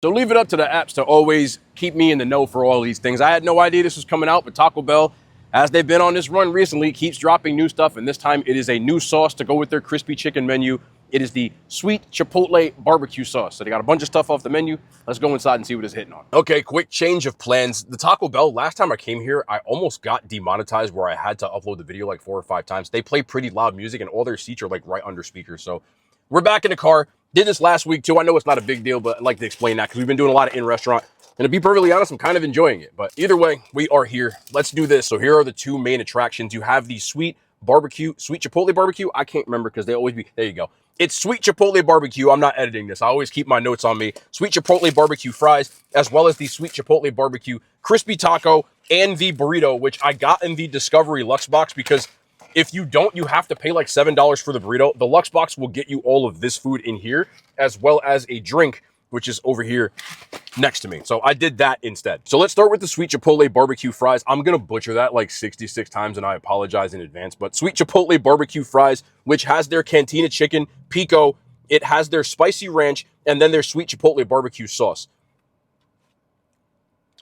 So leave it up to the apps to always keep me in the know for all these things. I had no idea this was coming out, but Taco Bell, as they've been on this run recently, keeps dropping new stuff. And this time it is a new sauce to go with their crispy chicken menu. It is the sweet Chipotle BBQ sauce. So they got a bunch of stuff off the menu. Let's go inside and see what it's hitting on. Okay, quick change of plans. The Taco Bell, last time I came here, I almost got demonetized where I had to upload the video like 4 or 5 times. They play pretty loud music and all their seats are like right under speakers. So we're back in the car. Did this last week too. I know it's not a big deal, but I'd like to explain that because we've been doing a lot of in-restaurant. And to be perfectly honest, I'm kind of enjoying it. But either way, we are here. Let's do this. So here are the 2 main attractions. You have the sweet Chipotle barbecue. I can't remember because they always be, there you go. It's sweet Chipotle barbecue. I'm not editing this. I always keep my notes on me. Sweet Chipotle barbecue fries, as well as the sweet Chipotle barbecue crispy taco and the burrito, which I got in the Discovery Luxe box because if you don't, you have to pay like $7 for the burrito. The Luxe box will get you all of this food in here, as well as a drink, which is over here next to me. So I did that instead. So let's start with the sweet Chipotle barbecue fries. I'm going to butcher that like 66 times, and I apologize in advance. But sweet Chipotle barbecue fries, which has their cantina chicken, pico, it has their spicy ranch, and then their sweet Chipotle barbecue sauce.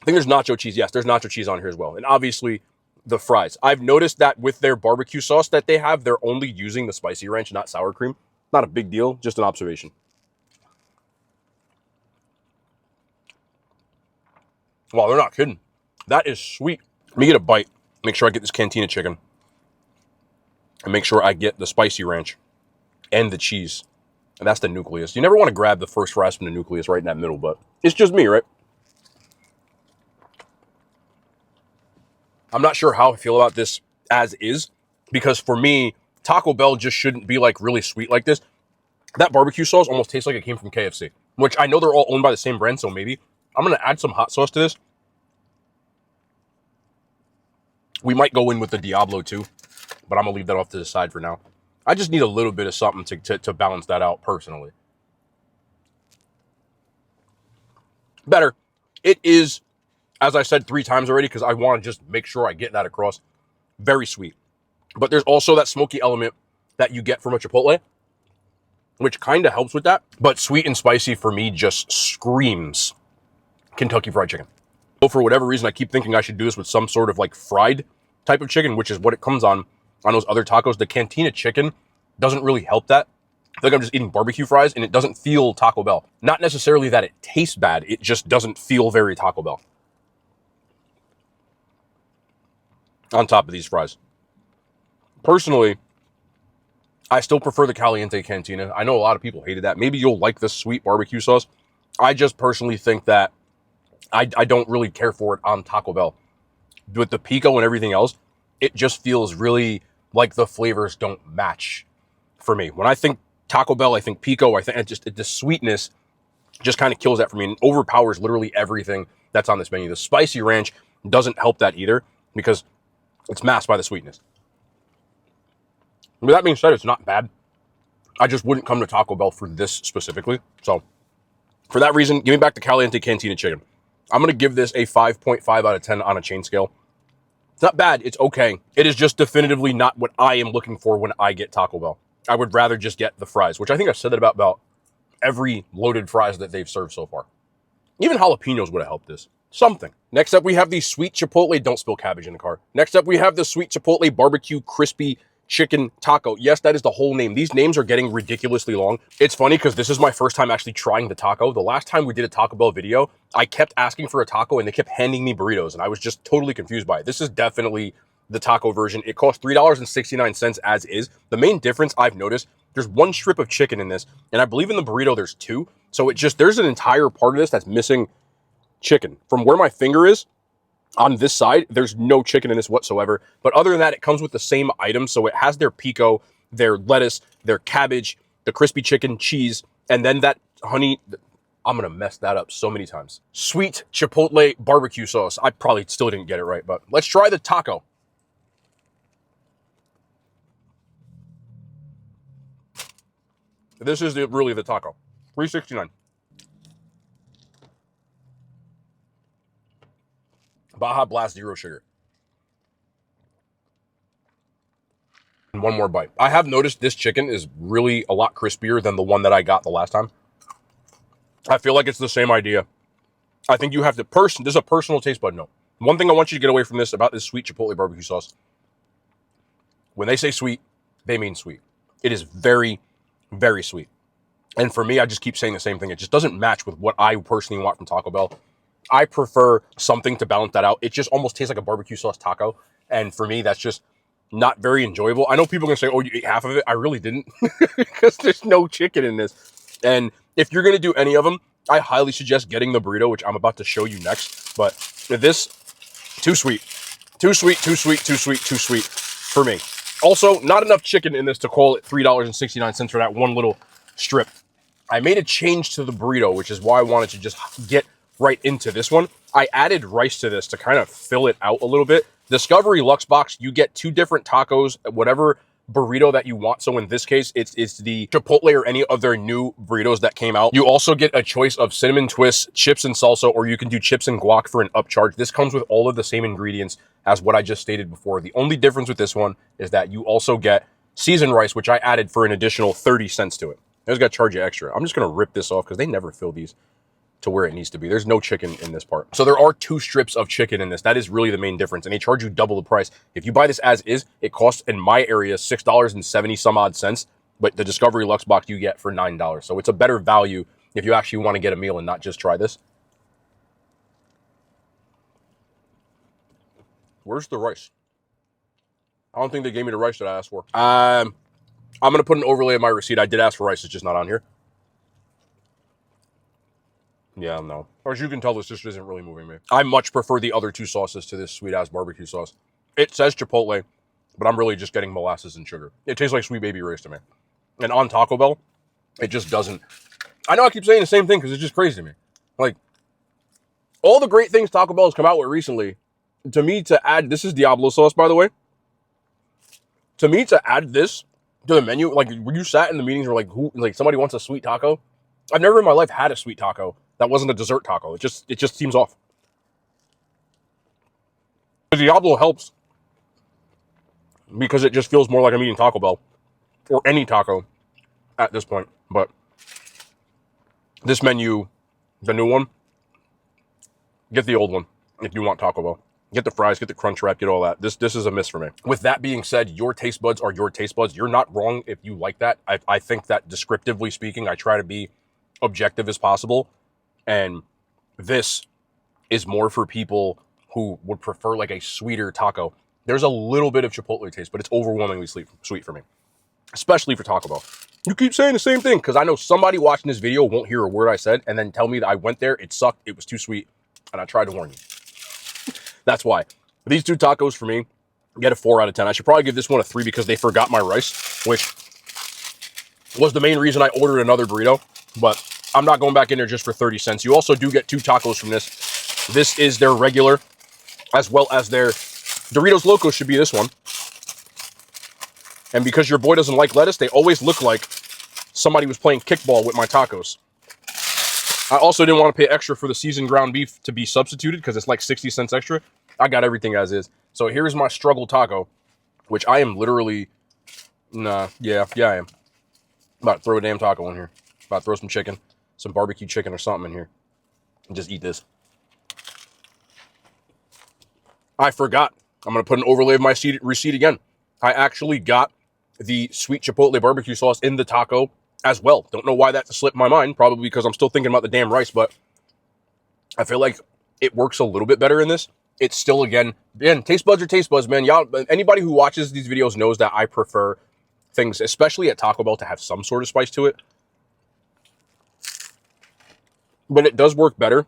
I think there's nacho cheese. Yes, there's nacho cheese on here as well. And obviously the fries. I've noticed that with their barbecue sauce that they have, they're only using the spicy ranch, not sour cream. Not a big deal, just an observation. Wow, they're not kidding. That is sweet. Let me get a bite. Make sure I get this cantina chicken. And make sure I get the spicy ranch and the cheese. And that's the nucleus. You never want to grab the first fries from the nucleus right in that middle, but it's just me, right? I'm not sure how I feel about this as is, because for me, Taco Bell just shouldn't be like really sweet like this. That barbecue sauce almost tastes like it came from KFC, which I know they're all owned by the same brand, so maybe. I'm going to add some hot sauce to this. We might go in with the Diablo too, but I'm going to leave that off to the side for now. I just need a little bit of something to balance that out personally. Better. It is, as I said 3 times already, because I want to just make sure I get that across. Very sweet. But there's also that smoky element that you get from a Chipotle, which kind of helps with that. But sweet and spicy for me just screams Kentucky Fried Chicken. So for whatever reason, I keep thinking I should do this with some sort of like fried type of chicken, which is what it comes on those other tacos. The cantina chicken doesn't really help that. I feel like I'm just eating barbecue fries and it doesn't feel Taco Bell. Not necessarily that it tastes bad. It just doesn't feel very Taco Bell. On top of these fries. Personally, I still prefer the Caliente Cantina. I know a lot of people hated that. Maybe you'll like the sweet barbecue sauce. I just personally think that I don't really care for it on Taco Bell. With the pico and everything else, it just feels really like the flavors don't match for me. When I think Taco Bell, I think pico. I think the sweetness just kind of kills that for me and overpowers literally everything that's on this menu. The spicy ranch doesn't help that either because it's masked by the sweetness. With that being said, it's not bad. I just wouldn't come to Taco Bell for this specifically. So for that reason, give me back the Caliente Cantina chicken. I'm going to give this a 5.5 out of 10 on a chain scale. It's not bad. It's okay. It is just definitively not what I am looking for when I get Taco Bell. I would rather just get the fries, which I think I've said that about every loaded fries that they've served so far. Even jalapenos would have helped this. Something. Next up, we have the sweet Chipotle. Don't spill cabbage in the car. Next up, we have the sweet Chipotle barbecue crispy chicken taco. Yes, that is the whole name. These names are getting ridiculously long. It's funny because this is my first time actually trying the taco. The last time we did a Taco Bell video, I kept asking for a taco and they kept handing me burritos and I was just totally confused by it. This is definitely the taco version. It costs $3.69 as is. The main difference I've noticed, there's 1 strip of chicken in this, and I believe in the burrito there's 2. So there's an entire part of this that's missing chicken. From where my finger is, on this side, there's no chicken in this whatsoever. But other than that, it comes with the same items. So it has their pico, their lettuce, their cabbage, the crispy chicken, cheese, and then that honey. I'm going to mess that up so many times. Sweet Chipotle barbecue sauce. I probably still didn't get it right, but let's try the taco. This is really the taco. $3.69. Baja Blast Zero Sugar. And 1 more bite. I have noticed this chicken is really a lot crispier than the one that I got the last time. I feel like it's the same idea. I think you have to this is a personal taste bud note. One thing I want you to get away from this about this sweet Chipotle barbecue sauce. When they say sweet, they mean sweet. It is very, very sweet. And for me, I just keep saying the same thing. It just doesn't match with what I personally want from Taco Bell. I prefer something to balance that out. It just almost tastes like a barbecue sauce taco. And for me, that's just not very enjoyable. I know people are going to say, oh, you ate half of it. I really didn't because there's no chicken in this. And if you're going to do any of them, I highly suggest getting the burrito, which I'm about to show you next. But this, too sweet. Too sweet, too sweet, too sweet, too sweet for me. Also, not enough chicken in this to call it $3.69 for that one little strip. I made a change to the burrito, which is why I wanted to just get right into this one. I added rice to this to kind of fill it out a little bit. Discovery Luxe Box, you get 2 different tacos, whatever burrito that you want. So in this case, it's the Chipotle or any of their new burritos that came out. You also get a choice of cinnamon twists, chips and salsa, or you can do chips and guac for an upcharge. This comes with all of the same ingredients as what I just stated before. The only difference with this one is that you also get seasoned rice, which I added for an additional 30 cents to it. I just got to charge you extra. I'm just going to rip this off because they never fill these to where it needs to be. There's no chicken in this part. So there are 2 strips of chicken in this. That is really the main difference. And they charge you double the price. If you buy this as is, it costs in my area $6.70 some odd cents. But the Discovery Luxe Box you get for $9. So it's a better value if you actually want to get a meal and not just try this. Where's the rice? I don't think they gave me the rice that I asked for. I'm going to put an overlay of my receipt. I did ask for rice. It's just not on here. Yeah, no. Or as you can tell, this just isn't really moving me. I much prefer the other 2 sauces to this sweet-ass barbecue sauce. It says Chipotle, but I'm really just getting molasses and sugar. It tastes like Sweet Baby Ray's to me. And on Taco Bell, it just doesn't. I know I keep saying the same thing because it's just crazy to me. Like, all the great things Taco Bell has come out with recently, to me to add, this is Diablo sauce, by the way. To me to add this to the menu, like, when you sat in the meetings where, like, somebody wants a sweet taco, I've never in my life had a sweet taco that wasn't a dessert taco. It just seems off. The Diablo helps because it just feels more like I'm eating Taco Bell or any taco at this point. But this menu, the new one, get the old one if you want Taco Bell. Get the fries, get the crunch wrap, get all that. This is a miss for me. With that being said, your taste buds are your taste buds. You're not wrong if you like that. I think that descriptively speaking, I try to be objective as possible. And this is more for people who would prefer like a sweeter taco. There's a little bit of Chipotle taste, but it's overwhelmingly sweet for me, especially for Taco Bell. You keep saying the same thing because I know somebody watching this video won't hear a word I said and then tell me that I went there, it sucked, it was too sweet, and I tried to warn you. That's why. These 2 tacos for me, get a 4 out of 10. I should probably give this one a 3 because they forgot my rice, which was the main reason I ordered another burrito, but I'm not going back in there just for 30 cents. You also do get 2 tacos from this. This is their regular, as well as their Doritos Locos should be this one. And because your boy doesn't like lettuce, they always look like somebody was playing kickball with my tacos. I also didn't want to pay extra for the seasoned ground beef to be substituted because it's like 60 cents extra. I got everything as is. So here's my struggle taco, which I am literally, yeah, I am. About to throw a damn taco in here. About to throw some chicken. Some barbecue chicken or something in here. And just eat this. I forgot. I'm going to put an overlay of my receipt again. I actually got the sweet Chipotle barbecue sauce in the taco as well. Don't know why that slipped my mind. Probably because I'm still thinking about the damn rice. But I feel like it works a little bit better in this. It's still, again, taste buds are taste buds, man. Y'all, anybody who watches these videos knows that I prefer things, especially at Taco Bell, to have some sort of spice to it. But it does work better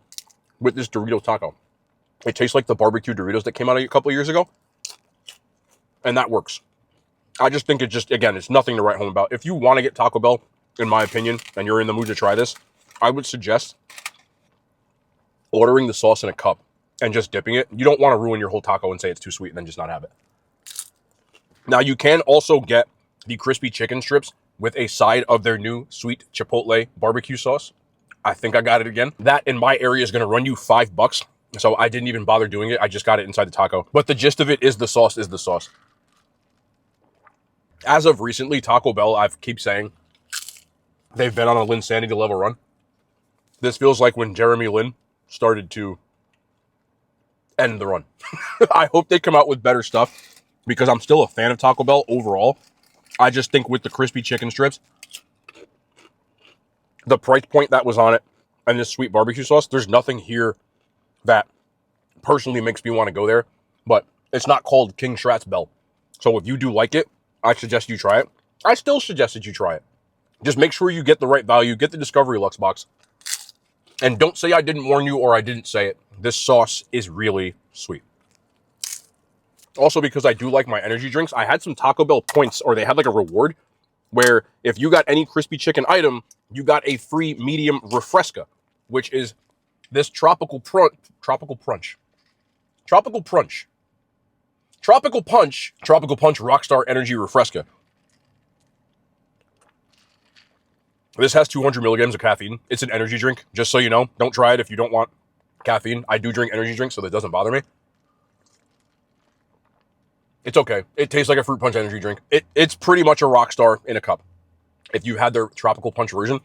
with this Dorito taco. It tastes like the barbecue Doritos that came out a couple of years ago. And that works. I just think again, it's nothing to write home about. If you want to get Taco Bell, in my opinion, and you're in the mood to try this, I would suggest ordering the sauce in a cup and just dipping it. You don't want to ruin your whole taco and say it's too sweet and then just not have it. Now, you can also get the crispy chicken strips with a side of their new sweet Chipotle barbecue sauce. I think I got it again. That in my area is going to run you $5. So I didn't even bother doing it. I just got it inside the taco. But the gist of it is the sauce is the sauce. As of recently, Taco Bell, I keep saying, they've been on a Linsanity level run. This feels like when Jeremy Lin started to end the run. I hope they come out with better stuff because I'm still a fan of Taco Bell overall. I just think with the crispy chicken strips, the price point that was on it, and this sweet barbecue sauce, there's nothing here that personally makes me want to go there. But it's not called King Shat's Bell. So if you do like it, I suggest you try it. I still suggest that you try it. Just make sure you get the right value. Get the Discovery Lux box. And don't say I didn't warn you or I didn't say it. This sauce is really sweet. Also, because I do like my energy drinks, I had some Taco Bell points, or they had like a reward, where if you got any crispy chicken item, you got a free medium refresca, which is this tropical punch Rockstar Energy Refresca. This has 200 milligrams of caffeine. It's an energy drink, just so you know. Don't try it if you don't want caffeine. I do drink energy drinks, so that doesn't bother me. It's okay. It tastes like a fruit punch energy drink. It's pretty much a Rockstar in a cup. If you had their tropical punch version,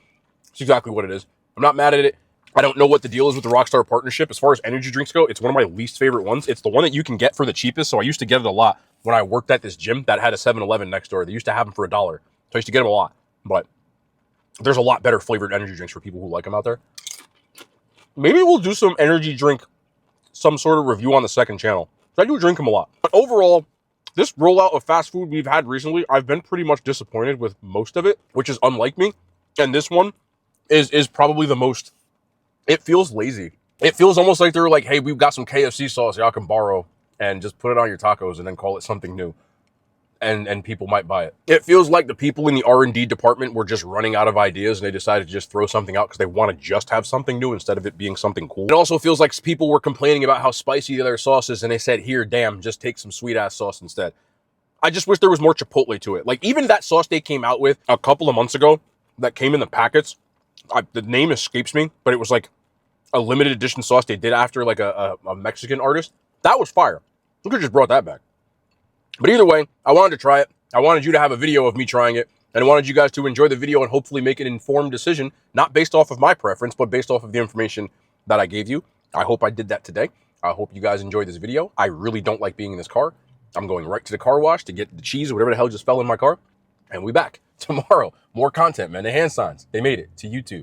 it's exactly what it is. I'm not mad at it. I don't know what the deal is with the Rockstar partnership. As far as energy drinks go, it's one of my least favorite ones. It's the one that you can get for the cheapest, so I used to get it a lot when I worked at this gym that had a 7-Eleven next door. They used to have them for $1. So I used to get them a lot. But there's a lot better flavored energy drinks for people who like them out there. Maybe we'll do some energy drink, some sort of review on the second channel. I do drink them a lot. But overall, this rollout of fast food we've had recently, I've been pretty much disappointed with most of it, which is unlike me. And this one is probably the most, it feels lazy. It feels almost like they're like, hey, we've got some KFC sauce y'all can borrow and just put it on your tacos and then call it something new. And people might buy it. It feels like the people in the R&D department were just running out of ideas and they decided to just throw something out because they want to just have something new instead of it being something cool. It also feels like people were complaining about how spicy their sauce is and they said, here, damn, just take some sweet-ass sauce instead. I just wish there was more Chipotle to it. Like, even that sauce they came out with a couple of months ago that came in the packets, the name escapes me, but it was like a limited edition sauce they did after like a Mexican artist. That was fire. You could have just brought that back. But either way, I wanted to try it. I wanted you to have a video of me trying it. And I wanted you guys to enjoy the video and hopefully make an informed decision, not based off of my preference, but based off of the information that I gave you. I hope I did that today. I hope you guys enjoyed this video. I really don't like being in this car. I'm going right to the car wash to get the cheese or whatever the hell just fell in my car. And we back tomorrow. More content, man. The hand signs, they made it to YouTube.